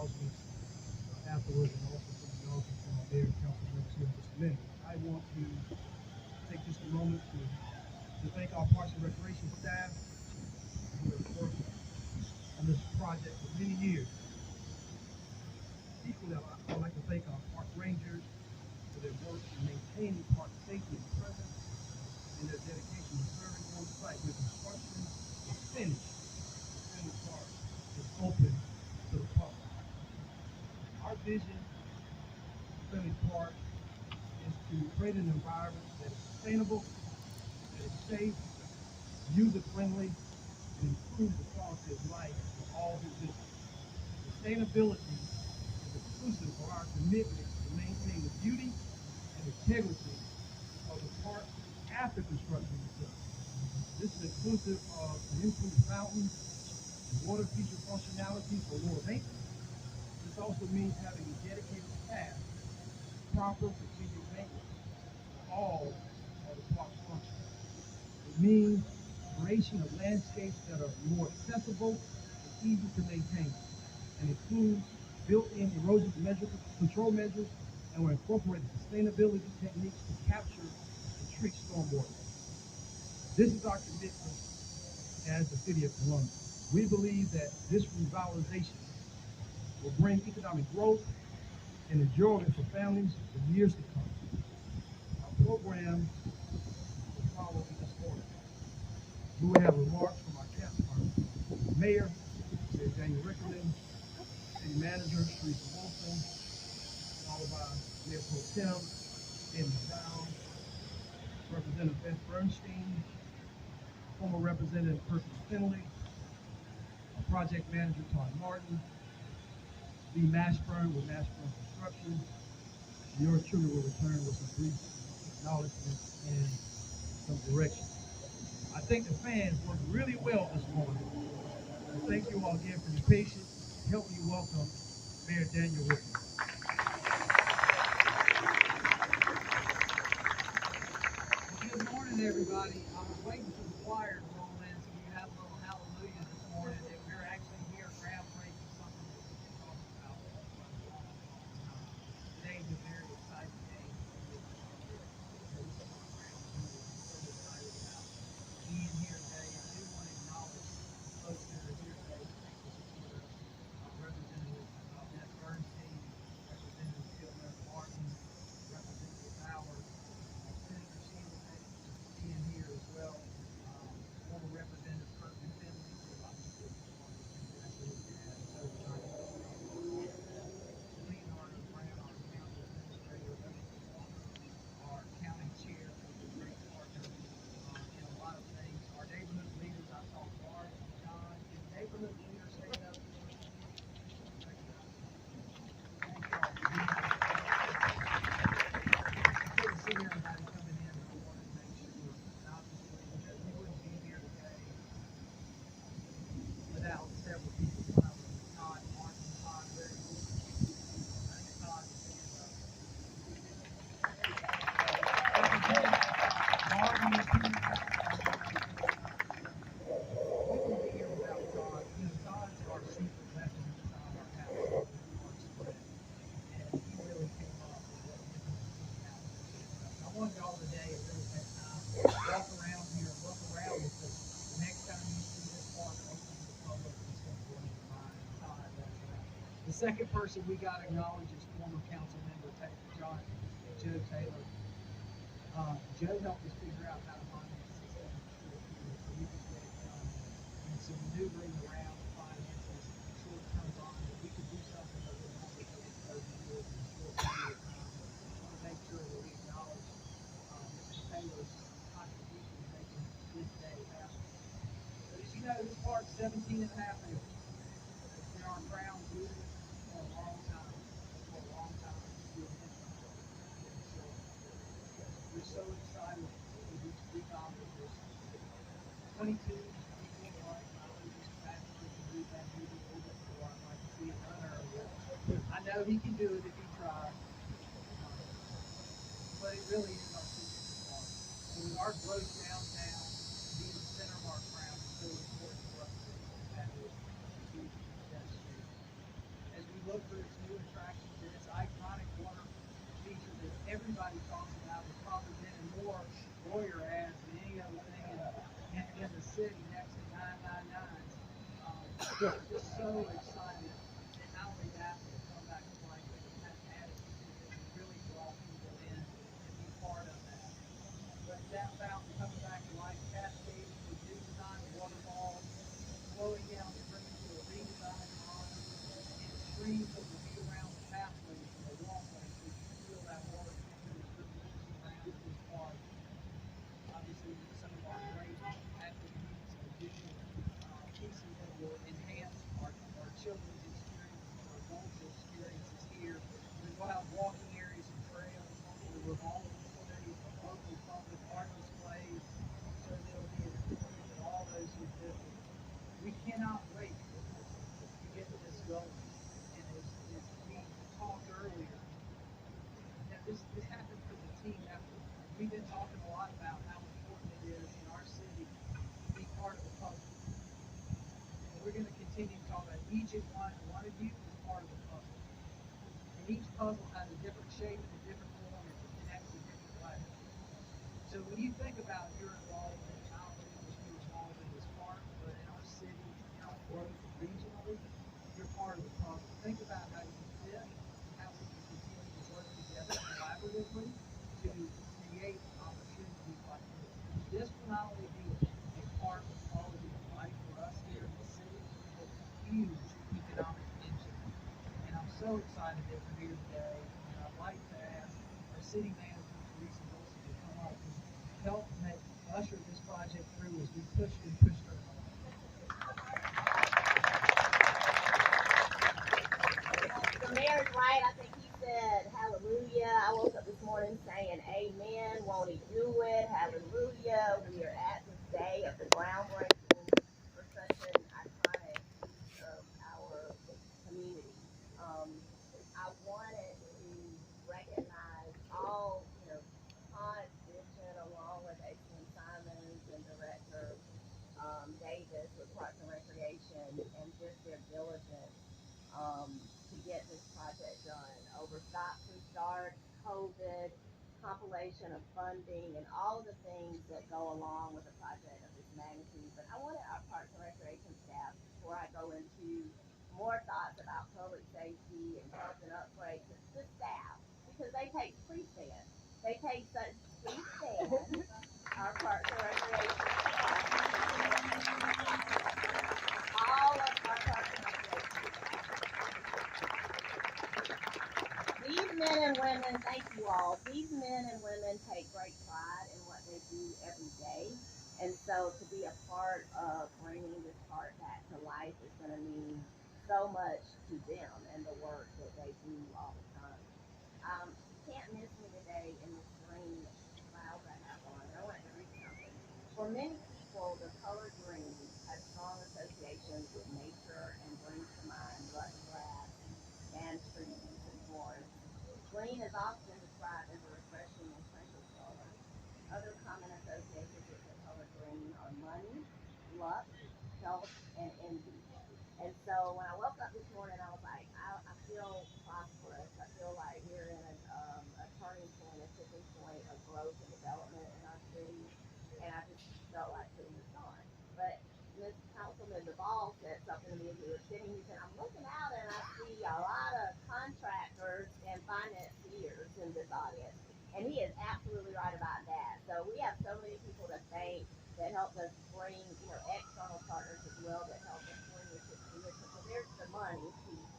acknowledgments afterwards, and also some acknowledgments from our mayor and council members here in just a minute. I want to take just a moment to thank our Parks and Recreation staff who have worked on this project for many years. Equally, I'd like to thank our park rangers for their work in maintaining park safety and presence and their dedication to serving on site when construction is finished. The Finlay Park is open to the public. Our vision for Finlay Park is to create an environment that is sustainable, that is safe, user-friendly, and improves the quality of life for all who visit. Sustainability is inclusive of our commitment to maintain the beauty and integrity of the park after construction is done. This is inclusive of an improved fountain and water feature functionality for lower maintenance. This also means having a dedicated staff, proper continued maintenance for all of the park's functions. It means creation of landscapes that are more accessible and easy to maintain, and includes built-in erosion control measures, and we're incorporating sustainability techniques to capture and treat stormwater. This is our commitment as the City of Columbus. We believe that this revitalization will bring economic growth and enjoyment for families for years to come. Our program will follow in this order. We will have remarks from our Mayor, Mayor Daniel Rickenmann, City Manager, Teresa Wilson, followed by Mayor Pro Tem, McDowell, Representative Beth Bernstein, former Representative Kirkman Finlay, our Project Manager Todd Martin, Lee Mashburn with Mashburn Construction. Yours truly will return with some brief acknowledgments and some direction. I think the fans worked really well this morning. And thank you all again for your patience. Help me welcome Mayor Daniel Rickenmann. Good morning, everybody. I was waiting for the choir to roll in, so you have a little hallelujah this morning that we're actually here groundbreaking something that we've been talking about for a long, long time. Today's a very exciting day. We're so excited about being here today. I do want to acknowledge folks that are here today to support us. Representative Beth Bernstein, Representative Kirkman Martin, Representative Bauer, Senator Sheila being here as well. Former Representative Kirkman Finlay, who I think is one of the congratulations to have so nice. Leonardo Brown, our county administrator, our county chair, who's a great partner in a lot of things. Our neighborhood leaders, I saw Bart and John. Can neighborhood leaders stand up? See everybody coming in, but I wanted to make sure, and obviously, because we wouldn't be here today without several people smiling. Todd Martin, Todd, very good. I think Todd is standing up. Martin is here. We wouldn't be here without Todd. You know, Todd's our secret weapon inside our house. And he really came up with what we can out. I want y'all today to really take time, walk around here, look around with us. The next time you see this park open to the public, it's going to blow your mind. The second person we got to acknowledge is former council member Joe Taylor. Joe helped us figure out how to finance this thing so we could get it done. And some maneuvering around the finances, short-term bond, that we could do something that would normally take 30 years in a short period of time. To make sure that we acknowledge Mr. Taylor's contribution to making this day happen. But as you know, this park's 17 and a half acres. It's been our crown jewel for a long time. We're so excited for these big officers. 22 people like Mr. Patrick can read that movie a little bit more. I'd like to see it run earlier. I know he can do it if he tries. But it really is our secret park. So with our growth downtown, being the center of our crown, it's so important for us to have this huge success story. As we look for its new attractions and its iconic water feature that everybody talks about. It's probably been in more lawyer ads than any other thing in the city next to 999s. Just so excited that not only that will come back to life, but it has added that will really draw people in and be part of that. But that fountain coming back to life, cascading with new design waterfalls, flowing down spring to a redesigned pond, and streams that will be around the pathways and the walkways so you can feel that water coming as you're walking around this park. Obviously, some of our great attributes, additional pieces that will enhance our children's experiences, our adults' experiences here. We will have walking areas and trails, a revolving series of local public art displays, so there'll be an experience for all those who visit. We cannot wait to get this going. And as we talked earlier, this happened for the team effort. We've been talking a lot about how important it is in our city to be part of the puzzle. And we're going to continue to talk about each and one of you is part of the puzzle. And each puzzle has a different shape and a different form and it connects in different ways. So when you think about your involvement, not only are you involved in this park, but in our city, in our growth regionally, you're part of the puzzle. Think about how you fit, how we can continue to work together collaboratively to create opportunities like this. Because this will not only be a part of quality of life for us here in the city, but a huge economic engine. And I'm so excited that we're here today. And I'd like to ask our city manager, Teresa Wilson, to come up and help usher this project through as we pushed and pushed her along. The mayor's right. I think he said hallelujah. I woke up this morning saying amen. Won't he do it? Hallelujah. We are at this day of the groundbreaking for such an iconic piece of our community. Um, I wanted to recognize all, Todd's vision along with HM Simons and Director Davis with Parks and Recreation and just their diligence to get this project done over stop and start, COVID, compilation of funding, and all of the things that go along with a project of this magnitude. But I wanted our Parks and Recreation staff, before I go into more thoughts about public safety and health and upgrade, the staff, because they take, please stand, they take such, please stand, our Parks and Recreation staff, all of our Parks and Recreation staff. These men and women, thank you all. These men and women take great pride in what they do every day. And so to be a part of bringing this park back to life is going to mean so much to them and the work that they do all the time. You can't miss me today in this green blouse I have on. I wanted to read something. For many people, the color green has strong associations with nature and brings to mind lush grass and trees and forests. Green is often described as a refreshing and tranquil color. Other common associations with the color green are money, luck, health, and envy. And so when I woke up this morning, I was like, I feel prosperous. I feel like we're in a turning point, a tipping point of growth and development in our city. And I just felt like putting this on. But Miss Councilman DeVall said something to me as we were sitting. He said, I'm looking out and I see a lot of contractors and financiers in this audience. And he is absolutely right about that. So we have so many people to thank that helped us bring, external partners as well that helped us bring this to fruition. So there's the money piece,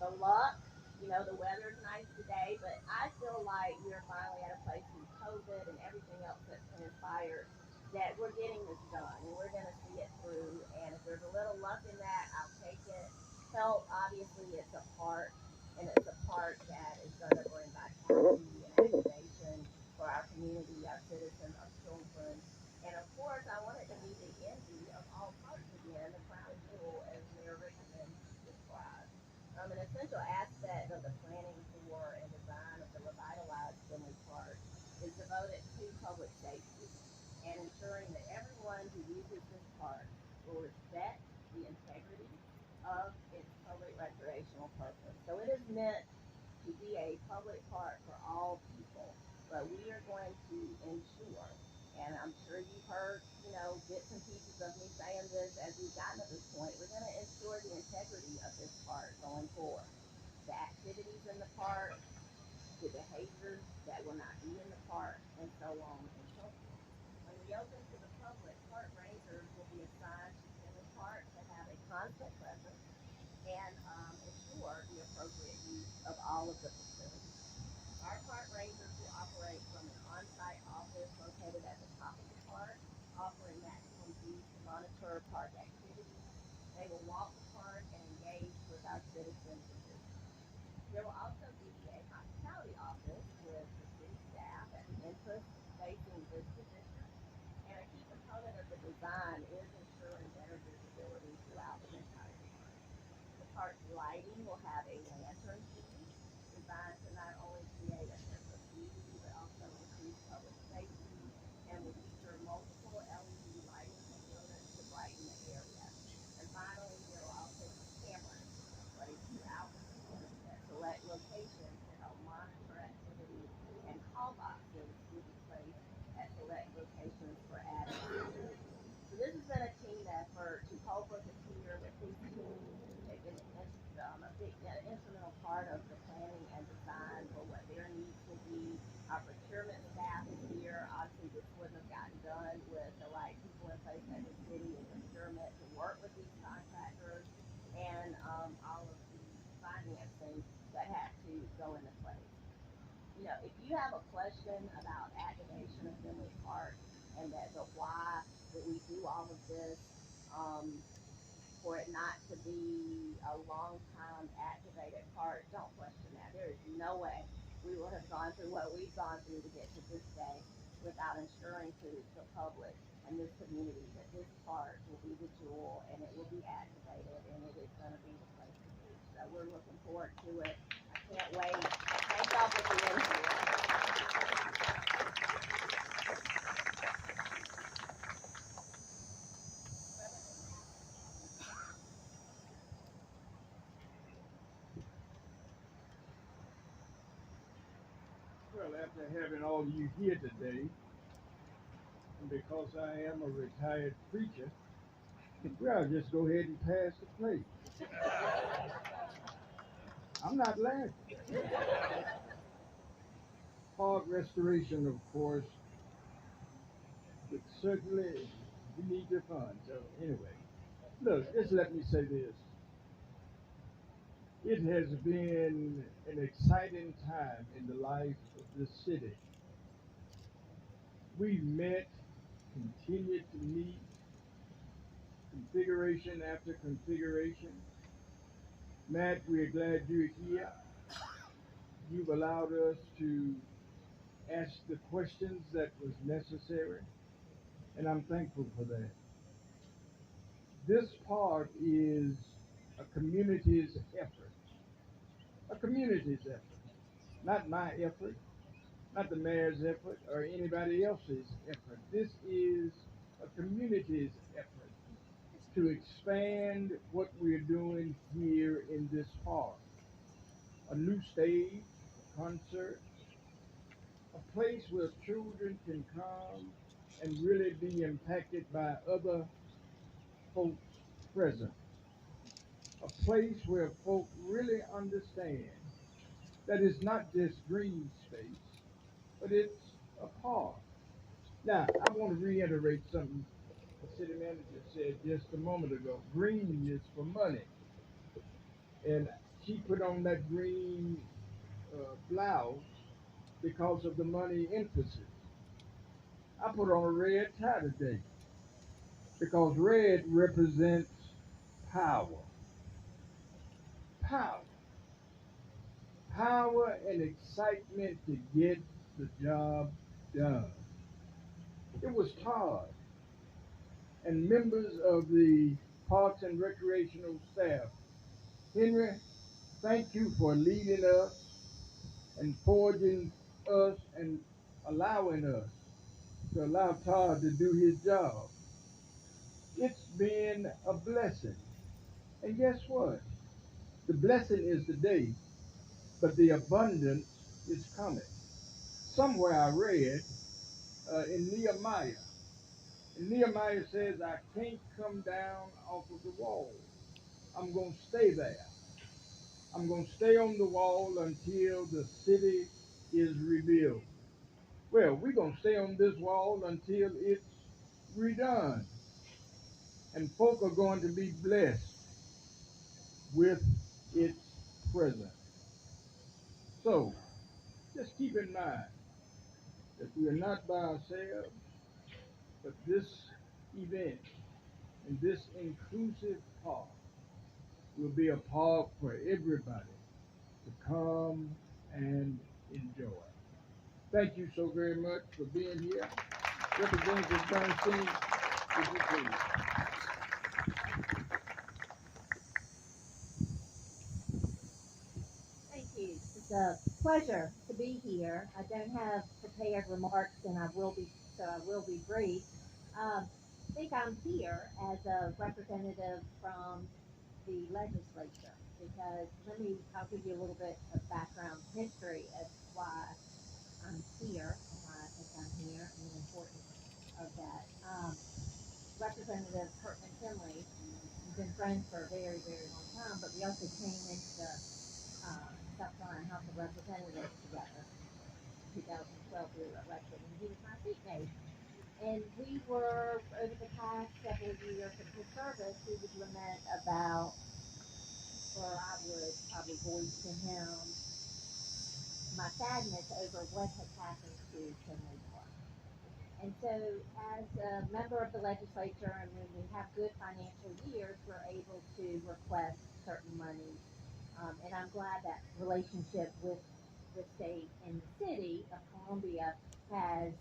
the luck. The weather's nice today, but I feel like we're finally at a place through COVID and everything else that's transpired that we're getting this done and we're going to see it through. And if there's a little luck in that, I'll take it. Health, obviously, it's a part, and it's a part that is going to bring vitality and activation for our community, our citizens, our children. And of course, I want it to be the envy of all parts again, the crown jewel, as Mayor Rickenmann described. An essential aspect of the planning for and design of the revitalized Finlay Park is devoted to public safety and ensuring that everyone who uses this park will respect the integrity of its public recreation recreational purpose. So it is meant to be a public park for all people, but we are going to ensure, and I'm sure you've heard, bits and pieces of me saying this as we've gotten to this point, we're going to ensure the integrity of this park going forward. The activities in the park, the behaviors that will not be in the park, and so on and so forth. When we open to the public, park rangers will be assigned to Finlay Park to have a constant presence and ensure the appropriate use of all of the facilities. Our park rangers will operate from an on-site office located at the top of the park, offering maximum view to monitor park activities. They will walk the park and engage with our citizens and visitors. There will also be a hospitality office with the city staff at the entrance facing this position. And a key component of the design is ensuring better visibility throughout the entire park. The park's lighting will have a lantern theme designed to not only create a sense of beauty but also increase public safety and will feature multiple LED lighting components to brighten the area. And finally, there will also be cameras placed throughout the park at select locations to help monitor activity, and call boxes will be placed at select locations for added security. So this has been a team effort. Chief Holbrook is here with his team. They've been a big instrumental part of the planning and design for what their needs will be. Our procurement staff is here. Obviously, this wouldn't have gotten done with the right people in place at the city and procurement to work with these contractors and all of the financing that had to go into place. If you have a question about activation of Finley Park and the why that we do all of this, um, for it not to be a long time activated park, don't question that. There is no way we will have gone through what we've gone through to get to this day without ensuring to the public and this community that this park will be the jewel and it will be activated and it is going to be the place to be. So we're looking forward to it. I can't wait. Thank y'all for being here. Well, after having all of you here today, and because I am a retired preacher, well, I'll just go ahead and pass the plate. I'm not laughing. Park restoration, of course, but certainly you need your funds. So anyway, look, just let me say this. It has been an exciting time in the life of this city. We met, continued to meet, configuration after configuration. Matt, we're glad you're here. You've allowed us to ask the questions that was necessary, and I'm thankful for that. This part is a community's effort, a community's effort, not my effort, not the mayor's effort or anybody else's effort. This is a community's effort to expand what we're doing here in this park. A new stage, a concert, a place where children can come and really be impacted by other folks present. A place where folk really understand that it's not just green space, but it's a park. Now, I want to reiterate something the city manager said just a moment ago. Green is for money. And she put on that green blouse because of the money emphasis. I put on a red tie today because red represents power. Power. Power and excitement to get the job done. It was Todd and members of the Parks and Recreational staff. Henry, thank you for leading us and forging us and allowing us to allow Todd to do his job. It's been a blessing. And guess what? The blessing is today, but the abundance is coming. Somewhere I read in Nehemiah, and Nehemiah says, I can't come down off of the wall. I'm going to stay there. I'm going to stay on the wall until the city is rebuilt. Well, we're going to stay on this wall until it's redone. And folk are going to be blessed with its presence. So, just keep in mind that we are not by ourselves, but this event and this inclusive park will be a park for everybody to come and enjoy. Thank you so very much for being here. Representative Bernstein, would you please? Thank you. It's a pleasure to be here. I don't have prepared remarks, and I will be brief. I think I'm here as a representative from the legislature because I'll give you a little bit of background history as why I'm here and why I think I'm here and the importance of that. Representative Kirkman Finlay, we've been friends for a very, very long time, but we also came into the South Carolina House of Representatives together. In 2012, we were elected, and he was my seatmate. And we were, over the past several years of his service, we would lament about, or I would probably voice to him my sadness over what had happened to Finlay Park. And so, as a member of the legislature, and when we have good financial years, we're able to request certain money. And I'm glad that relationship with the state and the city of Columbia has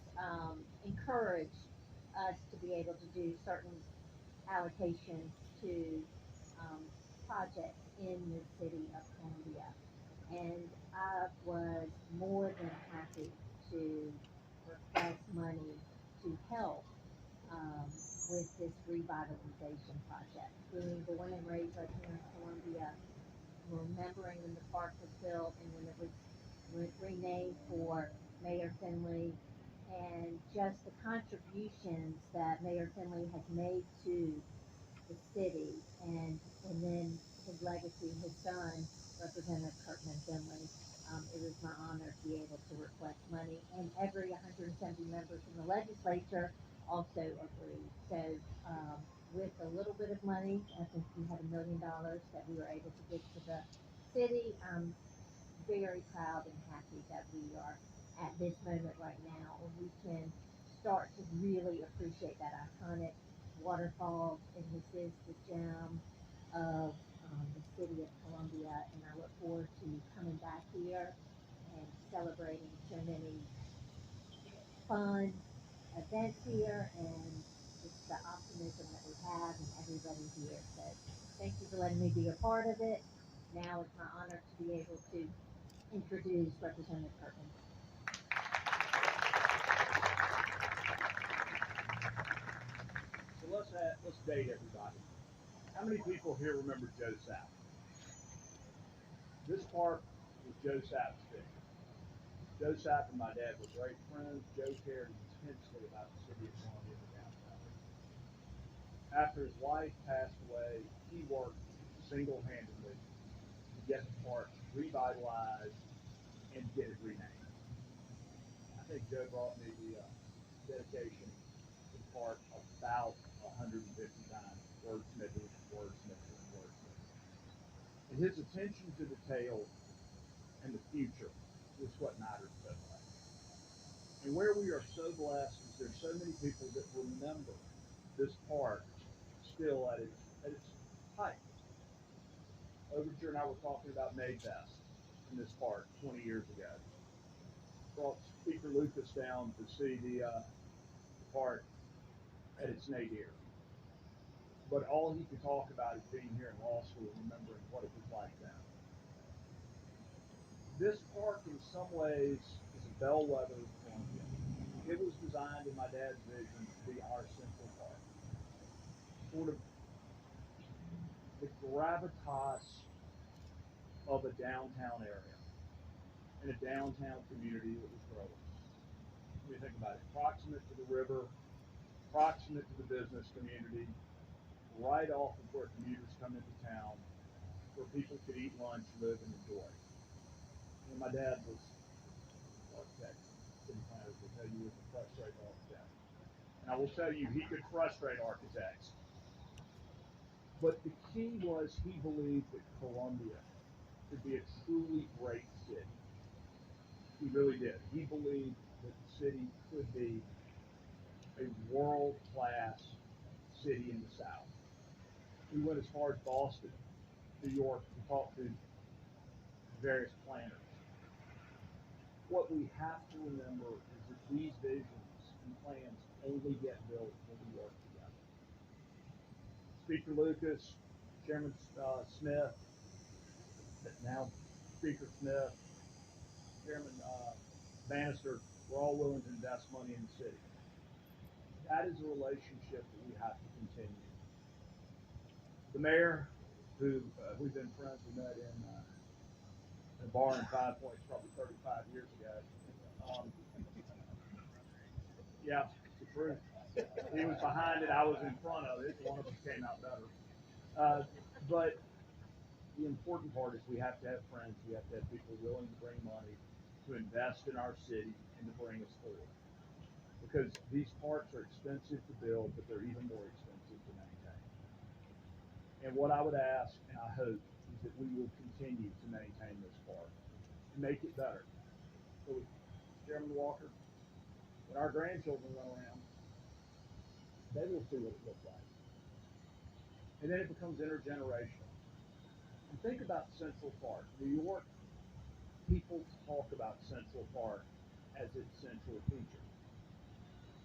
encouraged us to be able to do certain allocations to um, projects in the city of Columbia. And I was more than happy to request money to help um, with this revitalization project. Being born and raised right here in Columbia, remembering when the park was built and when it was renamed for Mayor Finley, and just the contributions that Mayor Finley has made to the city, and then his legacy, his son, Representative Kirkman Finley. It was my honor to be able to request money, and every 170 members in the legislature also agreed. So, with a little bit of money, I think we had $1 million that we were able to give to the city. I'm very proud and happy that we are at this moment right now, and we can start to really appreciate that iconic waterfall. And this is the gem of the city of Columbia, and I look forward to coming back here and celebrating so many fun events here and just the optimism that we have and everybody here. So thank you for letting me be a part of it. Now it's my honor to be able to introduce Representative Kirkman. So let's date everybody. How many people here remember Joe Sapp? This park was Joe Sapp's vision. Joe Sapp and my dad were great friends. Joe cared intensely about the city of Columbia and the downtown area. After his wife passed away, he worked single-handedly to get the park revitalized and get it renamed. I think Joe brought me the dedication to the park about 150 times, wordsmithing, wordsmithing, and wordsmithing. And his attention to detail and the future is what matters so much. And where we are so blessed is there's so many people that remember this park still at its height. Overture and I were talking about Mayfest in this park 20 years ago. Brought Speaker Lucas down to see the park at its nadir. But all he could talk about is being here in law school and remembering what it was like then. This park, in some ways, is a bellwether of Columbia. It was designed in my dad's vision to be our central park. Sort of the gravitas of a downtown area, in a downtown community that was growing. When you think about it, proximate to the river, proximate to the business community, right off of where commuters come into town, where people could eat lunch, live, and enjoy. And my dad was an architect, city planners will tell you he was a frustrated architect. And I will tell you, he could frustrate architects. But the key was he believed that Columbia could be a truly great city. He really did. He believed that the city could be a world-class city in the South. We went as far as Boston, New York, to talk to various planners. What we have to remember is that these visions and plans only get built when we work together. Speaker Lucas, Chairman Smith, now Speaker Smith, Chairman Bannister, we're all willing to invest money in the city. That is a relationship that we have to continue. The mayor, who we've been friends, we met in a bar in 5 Points probably 35 years ago. Yeah, it's the truth. He was behind it, I was in front of it. One of us came out better. But the important part is we have to have friends, we have to have people willing to bring money to invest in our city and to bring us forward. Because these parks are expensive to build, but they're even more expensive to maintain. And what I would ask, and I hope, is that we will continue to maintain this park and make it better. So, Chairman Walker, when our grandchildren run around, they will see what it looks like. And then it becomes intergenerational. And think about Central Park. New York, people talk about Central Park as its central feature.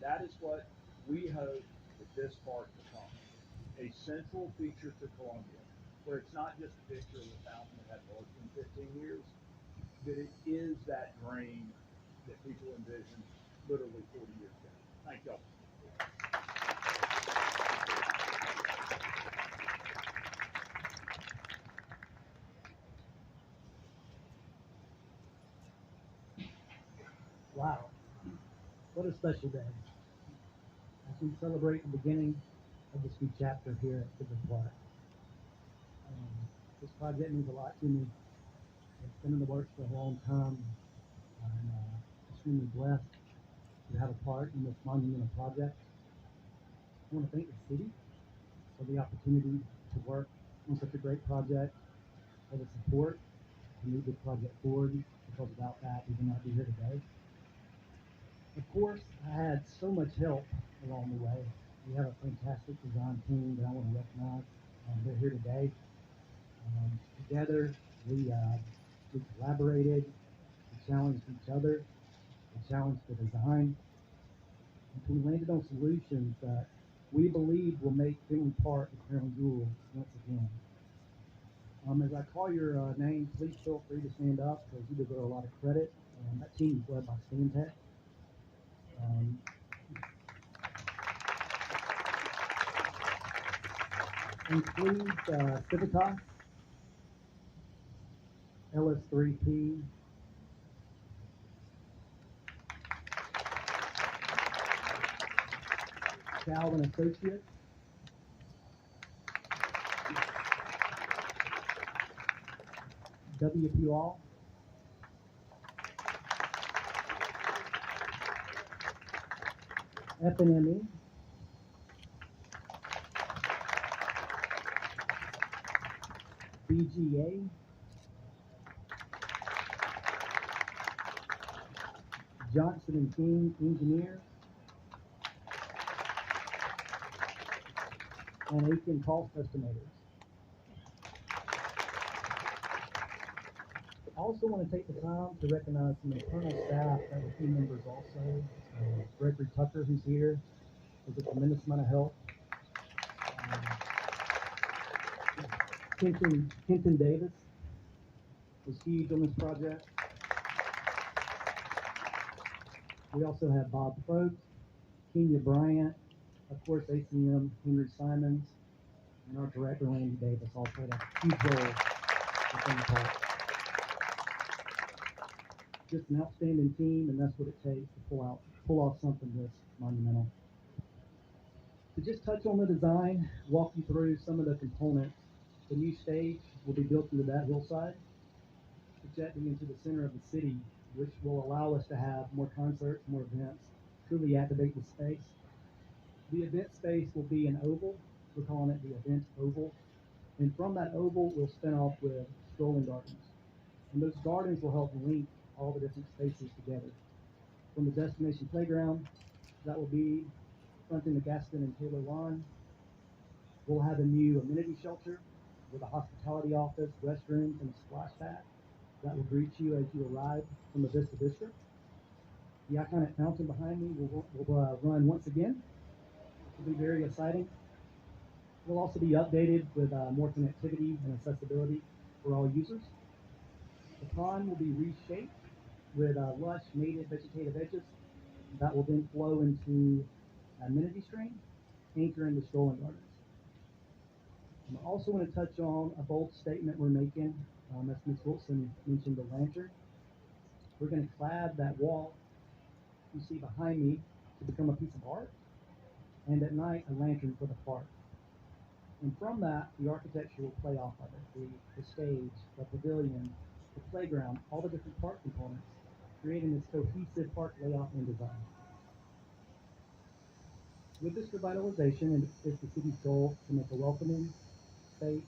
That is what we hope that this park becomes. A central feature to Columbia, where it's not just a picture of a fountain that hadn't worked in 15 years, that it is that dream that people envisioned literally 40 years ago. Thank y'all. Wow, what a special day. As we celebrate the beginning of this new chapter here at Civic Park. This project means a lot to me. It's been in the works for a long time. I'm extremely blessed to have a part in this monumental project. I want to thank the city for the opportunity to work on such a great project, for the support to move this project forward, because without that, we would not be here today. Of course, I had so much help along the way. We have a fantastic design team that I want to recognize. They're here today. Together, we collaborated, we challenged each other, we challenged the design, and we landed on solutions that we believe will make Finlay Park a crown jewel once again. As I call your name, please feel free to stand up, because you deserve a lot of credit. That team is led by Stantec. Includes Civitas, LS3P, Calvin Associates, WPR, FNME, BGA, Johnson & King Engineers, and Aiken Cost Estimators. I also want to take the time to recognize some internal staff that were team members also. Gregory Tucker, who's here, was a tremendous amount of help. Kenton Davis was huge on this project. We also have Bob Probst, Kenya Bryant, of course ACM, Henry Simons, and our director, Randy Davis, all played a huge role within the park. just an outstanding team, and that's what it takes to pull off something this monumental. To just touch on the design, walk you through some of the components. The new stage will be built into that hillside, projecting into the center of the city, which will allow us to have more concerts, more events, truly activate the space. The event space will be an oval. We're calling it the event oval. And from that oval, we'll spin off with strolling gardens. And those gardens will help link all the different spaces together. From the destination playground, that will be fronting the Gaston and Taylor lawn. We'll have a new amenity shelter with a hospitality office, restrooms, and a splash pad that will greet you as you arrive from the Vista District. The iconic fountain behind me will run once again. It'll be very exciting. It'll also be updated with more connectivity and accessibility for all users. The pond will be reshaped with lush native vegetative edges that will then flow into amenity stream, anchoring the strolling gardens. I also want to touch on a bold statement we're making. As Ms. Wilson mentioned, the lantern. We're going to clad that wall you see behind me to become a piece of art, and at night a lantern for the park. And from that, the architecture will play off of it. The stage, the pavilion, the playground, all the different park components, creating this cohesive park layout and design. With this revitalization, it's the city's goal to make a welcoming, safe,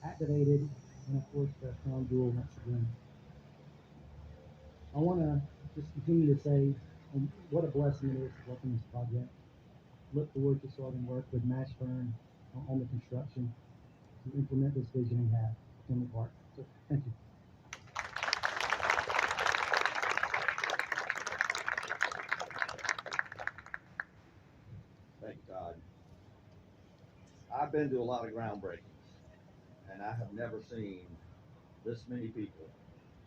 activated, and of course the crown jewel once again. I want to just continue to say what a blessing it is to work on this project. Look forward to starting work with Mashburn on the construction to implement this vision we have in the park. So thank you. Thank you, Todd. I've been to a lot of groundbreakings, and I have never seen this many people,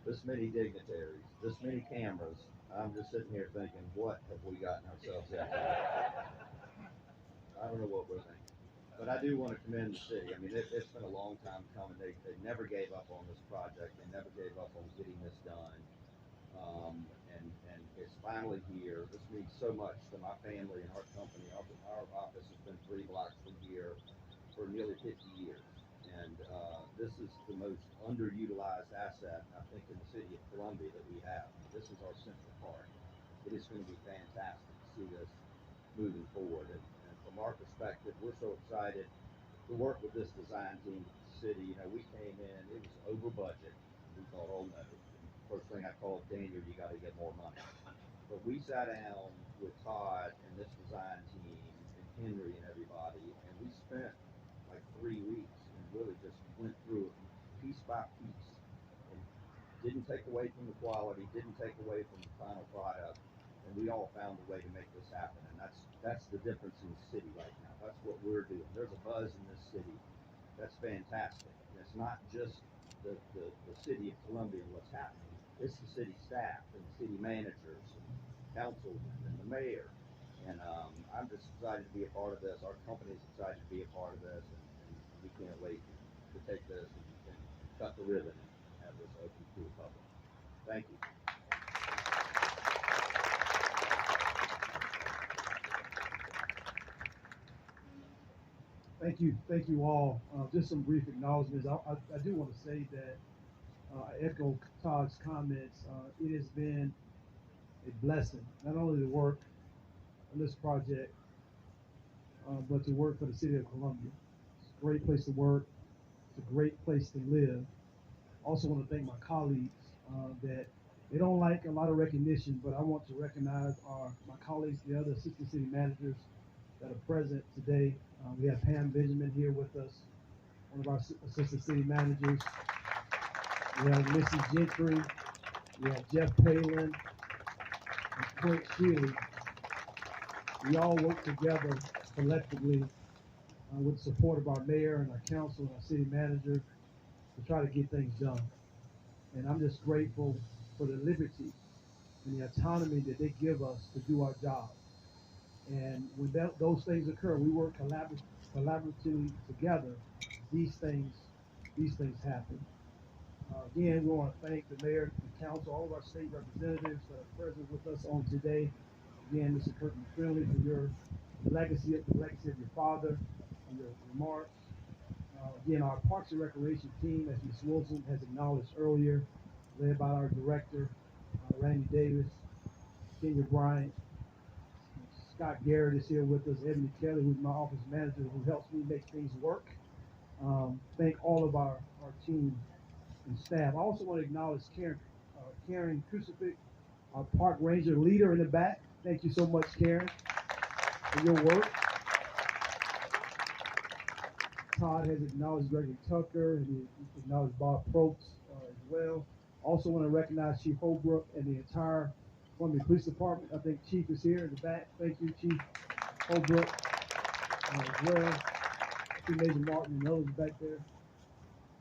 this many dignitaries, this many cameras. I'm just sitting here thinking, what have we gotten ourselves into? I don't know what we're thinking. But I do want to commend the city. I mean, it's been a long time coming. They never gave up on this project. They never gave up on getting this done. And it's finally here. This means so much to my family and our company. Our office has been 3 blocks from here for nearly 50 years. And this is the most underutilized asset, I think, in the city of Columbia that we have. This is our Central Park. It is going to be fantastic to see this moving forward. And from our perspective, we're so excited to work with this design team with the city. You know, we came in, it was over budget. We thought, oh no. First thing I called Daniel, you got to get more money. But we sat down with Todd and this design team and Henry and everybody, and we spent like 3 weeks and really just went through it piece by piece and didn't take away from the quality, didn't take away from the final product, and we all found a way to make this happen. And that's the difference in the city right now. That's what we're doing. There's a buzz in this city that's fantastic. And it's not just the city of Columbia and what's happening. It's the city staff and the city managers and councilmen and the mayor. And I'm just excited to be a part of this. Our company is excited to be a part of this, and we can't wait to take this and cut the ribbon and have this open to the public. Thank you. Thank you all. Just some brief acknowledgments. I do want to say that I echo Todd's comments. It has been a blessing, not only to work on this project, but to work for the city of Columbia. It's a great place to work. It's a great place to live. Also want to thank my colleagues that they don't like a lot of recognition, but I want to recognize my colleagues, the other assistant city managers that are present today. We have Pam Benjamin here with us, one of our assistant city managers. We have Mrs. Gentry. We have Jeff Palin and Clint Shealy. We all work together collectively with the support of our mayor and our council and our city manager to try to get things done. And I'm just grateful for the liberty and the autonomy that they give us to do our job. And when those things occur, we work collaboratively together. These things happen. Again, we want to thank the mayor, the council, all of our state representatives that are present with us on today. Again, Mr. Kirkman Finlay, for your legacy, the legacy of your father, and your remarks. Again, our Parks and Recreation team, as Ms. Wilson has acknowledged earlier, led by our director, Randy Davis, Kenya Bryant, Scott Garrett is here with us, Ebony Kelly, who's my office manager, who helps me make things work. Thank all of our team and staff. I also want to acknowledge Karen Crucifix, our park ranger leader in the back. Thank you so much, Karen, for your work. Todd has acknowledged Gregory Tucker, and he acknowledged Bob Probst as well. Also want to recognize Chief Holbrook and the entire Columbia Police Department. I think Chief is here in the back. Thank you, Chief Holbrook, as well. Chief Major Martin and others back there.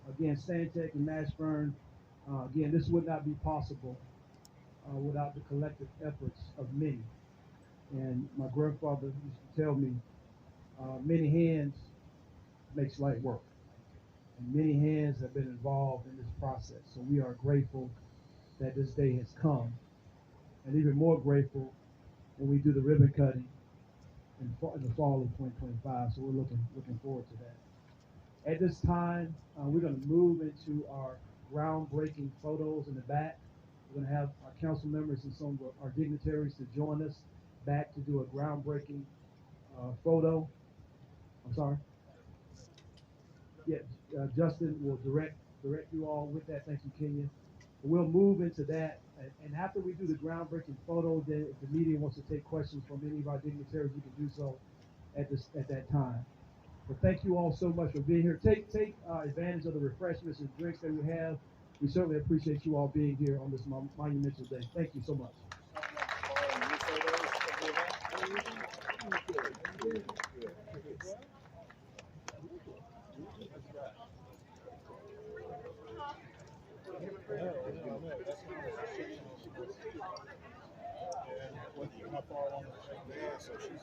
Again, Stantec and Mashburn. Again, this would not be possible without the collective efforts of many. And my grandfather used to tell me, many hands makes light work. And many hands have been involved in this process. So we are grateful that this day has come. And even more grateful when we do the ribbon cutting in the fall of 2025. So we're looking forward to that. At this time, we're going to move into our groundbreaking photos in the back. We're going to have our council members and some of our dignitaries to join us back to do a groundbreaking photo. I'm sorry. Yeah, Justin will direct you all with that. Thank you, Kenya. We'll move into that, and after we do the groundbreaking photo, then if the media wants to take questions from any of our dignitaries, we can do so at that time. But thank you all so much for being here. Take advantage of the refreshments and drinks that we have. We certainly appreciate you all being here on this monumental day. Thank you so much. How far along is she?